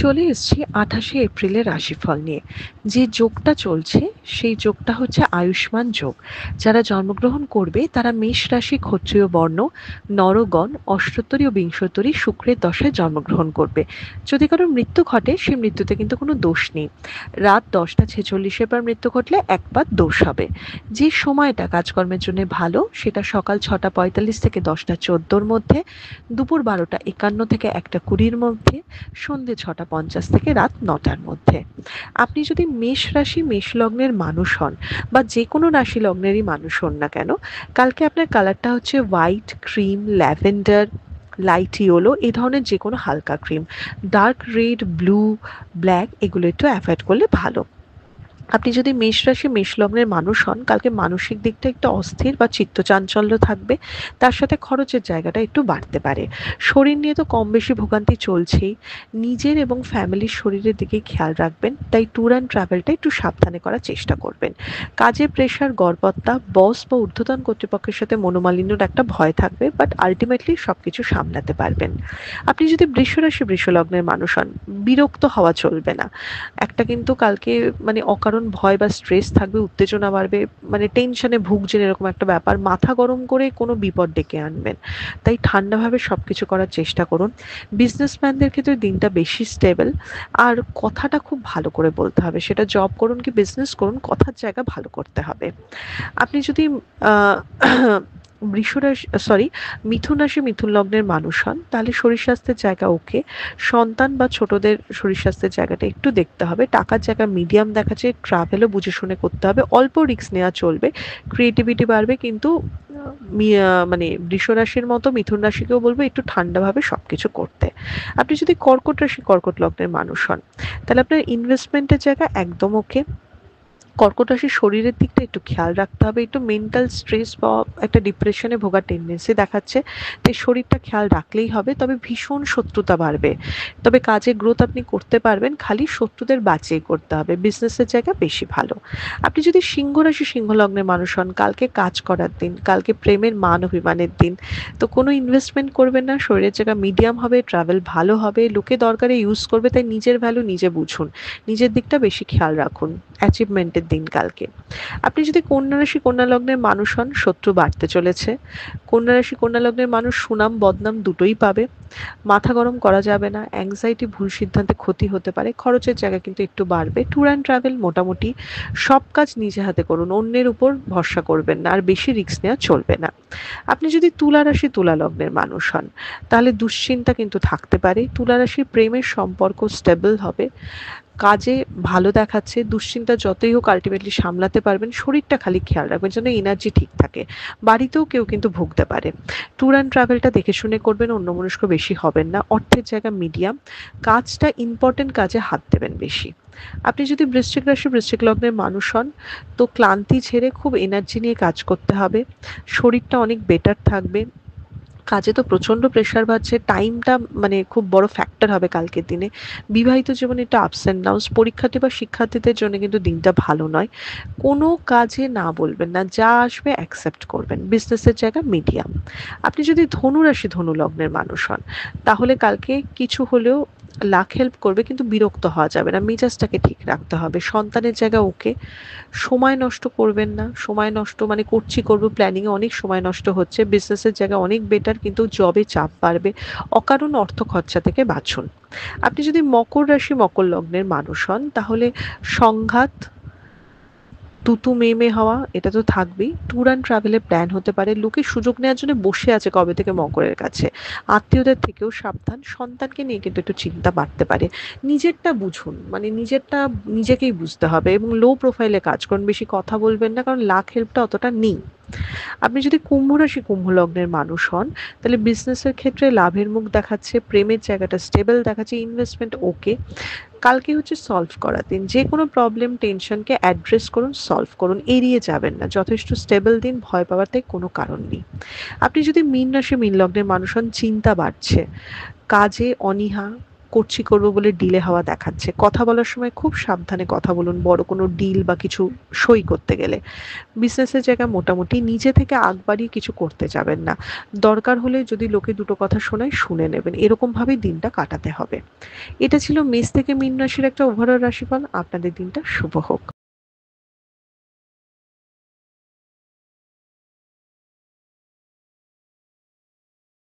চলে এসেছি 28শে এপ্রিলের রাশিফল নিয়ে। যে যোগটা চলছে সেই যোগটা হচ্ছে আয়ুষ্মান যোগ। যারা জন্মগ্রহণ করবে তারা মেষ রাশি, ক্ষত্রিয় বর্ণ, নরগণ, অষ্টোত্তরী ও বিংশোত্তরী শুক্রের দশায় জন্মগ্রহণ করবে। যদি কারোর মৃত্যু ঘটে সেই মৃত্যুতে কিন্তু কোনো দোষ নেই। রাত 10টা 46 পর মৃত্যু ঘটলে একবার দোষ হবে। যে সময়টা কাজকর্মের জন্য ভালো সেটা সকাল 6টা 45 থেকে 10টা 14 মধ্যে, দুপুর 12টা 51 থেকে 1টা 20 মধ্যে, সন্ধে 6টা 50 থেকে রাত 9টার মধ্যে। আপনি যদি মেষ রাশি মেষ লগ্নের মানুষ হন বা যে কোনো রাশি লগ্নেরই মানুষ হন না কেন, কালকে আপনার কালারটা হচ্ছে white, cream, lavender, light yellow, এই ধরনের যে কোনো হালকা cream. Dark red, blue, black এগুলো একটু অ্যাভয়েড করলে ভালো। আপনি যদি মেষ রাশি মেষ লগ্নের মানুষ হন, কালকে মানসিক দিকটা একটু অস্থির বা চিত্তচাঞ্চল্য থাকবে। তার সাথে খরচের জায়গাটা একটু বাড়তে পারে। শরীর নিয়ে তো কম বেশি ভোগান্তি চলছেই। নিজের এবং ফ্যামিলির শরীরের দিকে খেয়াল রাখবেন, তাই ট্যুর অ্যান্ড ট্রাভেলটা একটু সাবধানে করার চেষ্টা করবেন। কাজে প্রেশার, গড়পত্তা, বস বা ঊর্ধ্বতন কর্তৃপক্ষের সাথে মনোমালিন্যর একটা ভয় থাকবে, বাট আলটিমেটলি সবকিছু সামলাতে পারবেন। আপনি যদি বৃষ রাশি বৃষ লগ্নের মানুষ হন, বিরক্ত হওয়া চলবে না। একটা কিন্তু কালকে মানে অকারণ ভয় বা স্ট্রেস থাকবে, উত্তেজনা বাড়বে, মানে টেনশনে ভুগছেন এরকম একটা ব্যাপার, মাথা গরম করে কোনো বিপদ ডেকে আনবেন। তাই ঠান্ডাভাবে সবকিছু করার চেষ্টা করুন। বিজনেসম্যানদের ক্ষেত্রে দিনটা বেশি স্টেবল। আর কথাটা খুব ভালো করে বলতে হবে, সেটা জব করুন কি বিজনেস করুন, কথার জায়গা ভালো করতে হবে। আপনি যদি আহ বৃষ রাশি সরি মিথুন রাশি মিথুন লগ্নের মানুষ হন, তাহলে শরীর স্বাস্থ্যের জায়গা ওকে। সন্তান বা ছোটদের শরীর স্বাস্থ্যের জায়গাটা একটু দেখতে হবে। টাকার জায়গা মিডিয়াম দেখাচ্ছে, ট্রাভেলও বুঝে শুনে করতে হবে, অল্প রিস্ক নেওয়া চলবে। ক্রিয়েটিভিটি বাড়বে, কিন্তু মানে বৃষ রাশির মতো মিথুন রাশিকেও বলবো একটু ঠান্ডাভাবে সবকিছু করতে। আপনি যদি কর্কট রাশি কর্কট লগ্নের মানুষ হন, তাহলে আপনার ইনভেস্টমেন্টের জায়গা একদম ওকে। কর্কট রাশির শরীরের দিকটা একটু খেয়াল রাখতে হবে, একটু মেন্টাল স্ট্রেস বা একটা ডিপ্রেশনে ভোগার টেন্ডেন্সি দেখাচ্ছে, তাই শরীরটা খেয়াল রাখলেই হবে। তবে ভীষণ শত্রুতা বাড়বে, তবে কাজে গ্রোথ আপনি করতে পারবেন, খালি শত্রুদের বাঁচিয়ে করতে হবে। বিজনেসের জায়গা বেশি ভালো। আপনি যদি সিংহ রাশি সিংহ লগ্নের মানুষ হন, কালকে কাজ করার দিন, কালকে প্রেমের মান অভিমানের দিন। তো কোনো ইনভেস্টমেন্ট করবেন না, শরীরের জায়গা মিডিয়াম হবে, ট্রাভেল ভালো হবে, লোকে দরকারে ইউজ করবে, তাই নিজের ভ্যালু নিজে বুঝুন, নিজের দিকটা বেশি খেয়াল রাখুন। অ্যাচিভমেন্টের দিন কালকে। আপনি যদি কন্যা রাশি কন্যা লগ্নের মানুষ হন, শত্রু বাড়তে চলেছে। কন্যা রাশি কন্যা লগ্নের মানুষ সুনাম বদনাম দুটোই পাবে। মাথা গরম করা যাবে না, অ্যাংজাইটি, ভুল সিদ্ধান্তে ক্ষতি হতে পারে, খরচের জায়গা কিন্তু একটু বাড়বে। ট্যুর অ্যান্ড ট্রাভেল মোটামুটি। সব কাজ নিজে হাতে করুন, অন্যের উপর ভরসা করবেন না, আর বেশি রিস্ক নেওয়া চলবে না। আপনি যদি তুলা রাশি তুলা লগ্নের মানুষ হন, তাহলে দুশ্চিন্তা কিন্তু থাকতে পারে। তুলা রাশির প্রেমের সম্পর্ক স্টেবল হবে, কাজে ভালো দেখাচ্ছে, দুশ্চিন্তা যতই হোক আলটিমেটলি সামলাতে পারবেন। শরীরটা খালি খেয়াল রাখবেন যেন এনার্জি ঠিক থাকে। বাড়িতেও কেউ কিন্তু ভুগতে পারে। ট্যুর অ্যান্ড ট্রাভেলটা দেখে শুনে করবেন, অন্যমনস্ক বেশি হবেন না। অর্থের জায়গা মিডিয়াম, কাজটা ইম্পর্টেন্ট কাজে হাত দেবেন বেশি। আপনি যদি বৃশ্চিক রাশি বৃশ্চিক লগ্নের মানুষ হন, তো ক্লান্তি ঝেড়ে খুব এনার্জি নিয়ে কাজ করতে হবে। শরীরটা অনেক বেটার থাকবে। কাজে তো প্রচণ্ড প্রেশার বাড়ছে, টাইমটা মানে খুব বড় ফ্যাক্টর হবে কালকের দিনে। বিবাহিত জীবনে একটু আপস অ্যান্ড ডাউনস, পরীক্ষার্থী বা শিক্ষার্থীদের জন্য কিন্তু দিনটা ভালো নয়। কোনো কাজে না বলবেন না, যা আসবে অ্যাকসেপ্ট করবেন। বিজনেসের জায়গা মিডিয়াম। আপনি যদি ধনু রাশি ধনু লগ্নের মানুষ হন, তাহলে কালকে কিছু হলেও লাক হেল্প করবে, কিন্তু বিরক্ত হওয়া যাবে না, মেজাজটাকে ঠিক রাখতে হবে। সন্তানের জায়গা ওকে। সময় নষ্ট করবেন না, সময় নষ্ট মানে করছি করবো প্ল্যানিংয়ে অনেক সময় নষ্ট হচ্ছে। বিজনেসের জায়গা অনেক বেটার, কিন্তু জবে চাপ বাড়বে। অকারণ অর্থ খরচা থেকে বাঁচুন। আপনি যদি মকর রাশি মকর লগ্নের মানুষ হন, তাহলে সংঘাত, তুতু মেমে হওয়া এটা তো থাকবেই। ট্যুর অ্যান্ড ট্রাভেলের প্ল্যান হতে পারে, লোকে সুযোগ নেওয়ার জন্য বসে আছে কবে থেকে মকরের কাছে। আত্মীয়দের থেকেও সাবধান, সন্তানকে নিয়ে কিন্তু একটু চিন্তা বাড়তে পারে। নিজেরটা বুঝুন, মানে নিজেরটা নিজেকেই বুঝতে হবে, এবং লো প্রোফাইলে কাজ করুন, বেশি কথা বলবেন না, কারণ লাক হেল্পটা অতটা নেই। আপনি যদি কুম্ভ রাশি কুম্ভ লগ্নের মানুষ হন, তাহলে বিজনেসের ক্ষেত্রে লাভের মুখ দেখাচ্ছে, প্রেমের জায়গাটা স্টেবল দেখাচ্ছে, ইনভেস্টমেন্ট ওকে। কালকে হচ্ছে সলভ করার দিন, যে কোনো প্রবলেম টেনশনকে অ্যাড্রেস করুন, সলভ করুন, এড়িয়ে যাবেন না। যথেষ্ট স্টেবল দিন, ভয় পাওয়ার তাই কোনো কারণ নেই। আপনি যদি মীন রাশি মীন লগ্নের মানুষ হন, চিন্তা বাড়ছে, কাজে অনীহা, করবো বলে ডিলে হওয়া দেখাচ্ছে। কথা বলার সময় খুব সাবধানে কথা বলুন, বড় কোনো ডিল বা কিছু সই করতে গেলে। বিজনেসের জায়গায় মোটামুটি নিজে থেকে আগ বাড়িয়ে কিছু করতে যাবেন না। দরকার হলে যদি লোকে দুটো কথা শোনায় শুনে নেবেন। এরকমভাবেই দিনটা কাটাতে হবে। এটা ছিল মেষ থেকে মীন রাশির একটা ওভারঅল রাশিফল। আপনাদের দিনটা শুভ হোক।